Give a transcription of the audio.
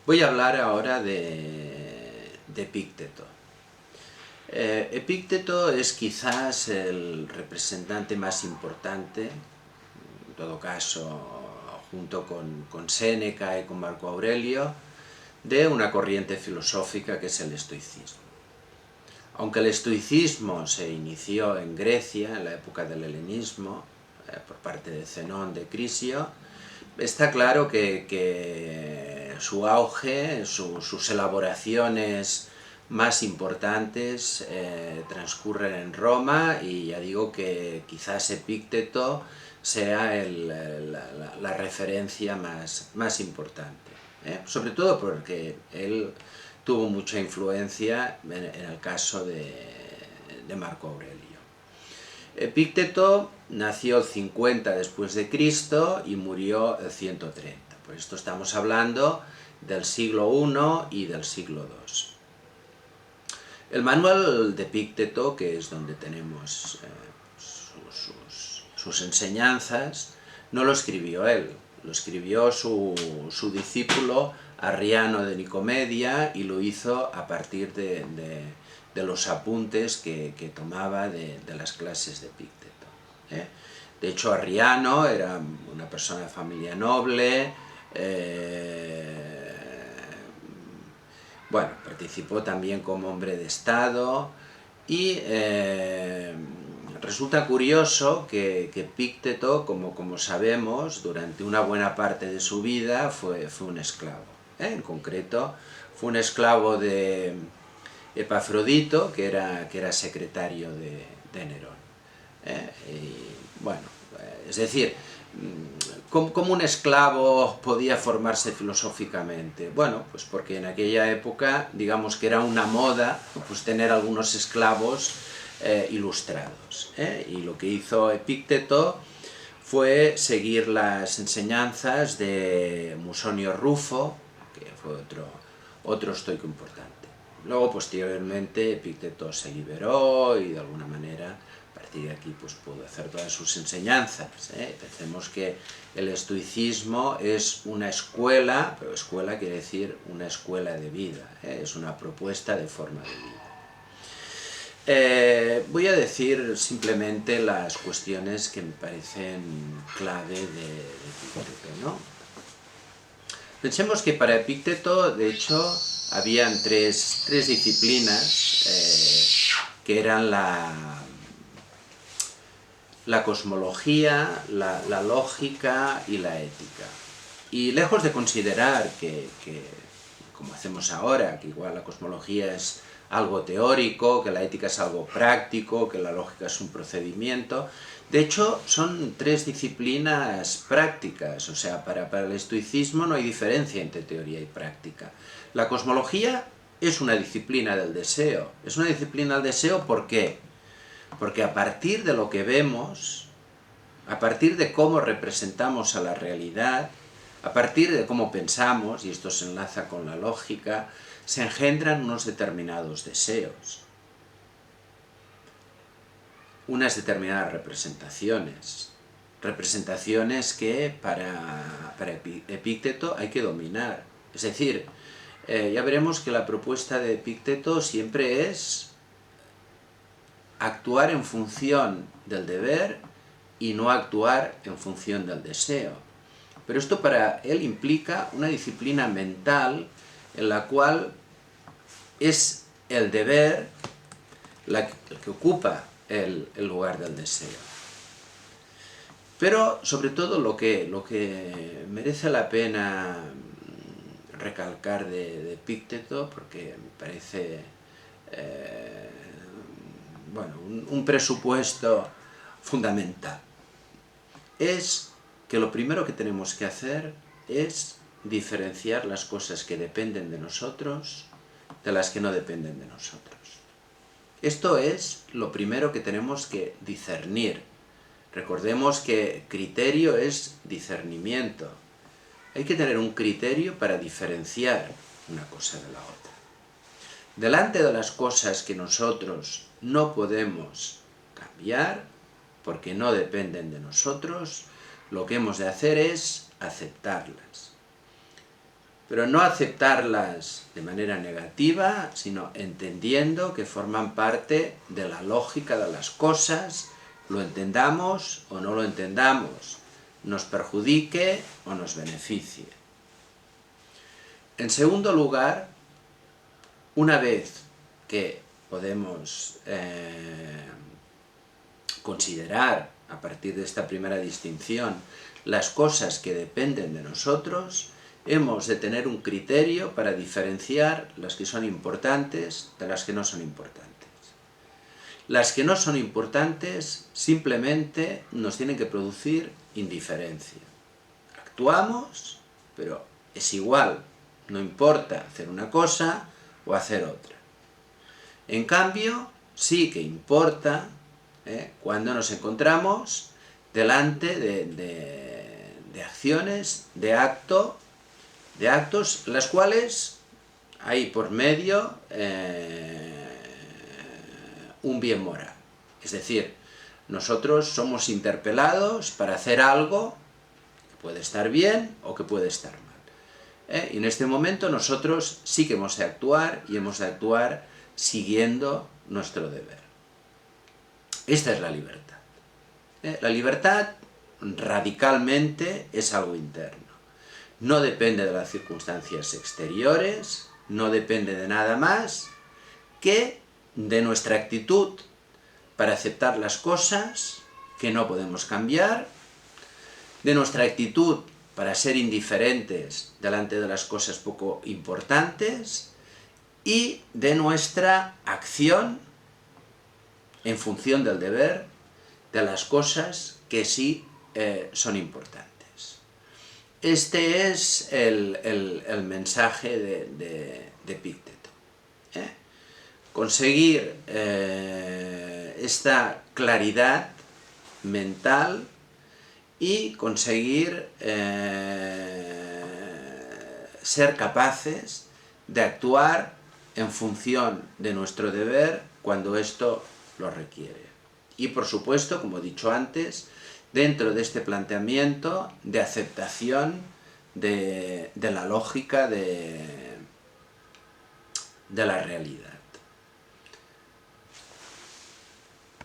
Voy a hablar ahora de Epícteto. Epícteto es quizás el representante más importante, en todo caso junto con Séneca y con Marco Aurelio, de una corriente filosófica que es el estoicismo. Aunque el estoicismo se inició en Grecia, en la época del helenismo, por parte de Zenón de Crisio, está claro que su auge, sus elaboraciones más importantes transcurren en Roma, y ya digo que quizás Epícteto sea la referencia más importante, sobre todo porque él tuvo mucha influencia en el caso de Marco Aurelio. Epícteto nació 50 después de Cristo y murió 130. Por esto estamos hablando del siglo I y del siglo II. El manual de Epícteto, que es donde tenemos sus enseñanzas, no lo escribió él, lo escribió su discípulo Arriano de Nicomedia, y lo hizo a partir de los apuntes que tomaba de las clases de Epícteto. De hecho, Arriano era una persona de familia noble, bueno, participó también como hombre de Estado, y resulta curioso que Epícteto, como sabemos, durante una buena parte de su vida fue un esclavo. En concreto, fue un esclavo de Epafrodito, que era secretario de Nerón. Y, bueno, es decir, ¿cómo un esclavo podía formarse filosóficamente? Bueno, pues porque en aquella época, digamos que era una moda, pues tener algunos esclavos ilustrados. Y lo que hizo Epícteto fue seguir las enseñanzas de Musonio Rufo, que fue otro estoico importante. Luego, posteriormente, Epícteto se liberó y de alguna manera, a partir de aquí, pues pudo hacer todas sus enseñanzas. Pensemos que el estoicismo es una escuela, pero escuela quiere decir una escuela de vida, es una propuesta de forma de vida. Voy a decir simplemente las cuestiones que me parecen clave de Epícteto, ¿no? Pensemos que para Epícteto, de hecho, habían tres disciplinas que eran la cosmología, la lógica y la ética. Y lejos de considerar que, como hacemos ahora, que igual la cosmología es algo teórico, que la ética es algo práctico, que la lógica es un procedimiento, de hecho son tres disciplinas prácticas. O sea, para el estoicismo no hay diferencia entre teoría y práctica. La cosmología es una disciplina del deseo. Es una disciplina del deseo, ¿por qué? Porque a partir de lo que vemos, a partir de cómo representamos a la realidad, a partir de cómo pensamos, y esto se enlaza con la lógica, se engendran unos determinados deseos, unas determinadas representaciones que para Epícteto hay que dominar. Es decir, ya veremos que la propuesta de Epícteto siempre es actuar en función del deber y no actuar en función del deseo. Pero esto para él implica una disciplina mental en la cual es el deber el que ocupa el lugar del deseo. Pero sobre todo lo que merece la pena recalcar de Epícteto, porque me parece bueno, un presupuesto fundamental, es que lo primero que tenemos que hacer es diferenciar las cosas que dependen de nosotros de las que no dependen de nosotros. Esto es lo primero que tenemos que discernir. Recordemos que criterio es discernimiento. Hay que tener un criterio para diferenciar una cosa de la otra. Delante de las cosas que nosotros no podemos cambiar, porque no dependen de nosotros, lo que hemos de hacer es aceptarlas. pero no aceptarlas de manera negativa, sino entendiendo que forman parte de la lógica de las cosas, lo entendamos o no lo entendamos, nos perjudique o nos beneficie. En segundo lugar, una vez que podemos considerar, a partir de esta primera distinción, las cosas que dependen de nosotros, hemos de tener un criterio para diferenciar las que son importantes de las que no son importantes. Las que no son importantes simplemente nos tienen que producir indiferencia. Actuamos, pero es igual, no importa hacer una cosa o hacer otra. En cambio, sí que importa cuando nos encontramos delante de acciones, de actos, las cuales hay por medio un bien moral. Es decir, nosotros somos interpelados para hacer algo que puede estar bien o que puede estar mal. Y en este momento nosotros sí que hemos de actuar, y hemos de actuar siguiendo nuestro deber. Esta es la libertad. La libertad radicalmente es algo interno. No depende de las circunstancias exteriores, no depende de nada más que de nuestra actitud para aceptar las cosas que no podemos cambiar, de nuestra actitud para ser indiferentes delante de las cosas poco importantes y de nuestra acción en función del deber de las cosas que sí son importantes. Este es el mensaje de Epicteto. Conseguir esta claridad mental y conseguir ser capaces de actuar en función de nuestro deber cuando esto lo requiere. Y por supuesto, como he dicho antes, dentro de este planteamiento de aceptación de la lógica de la realidad.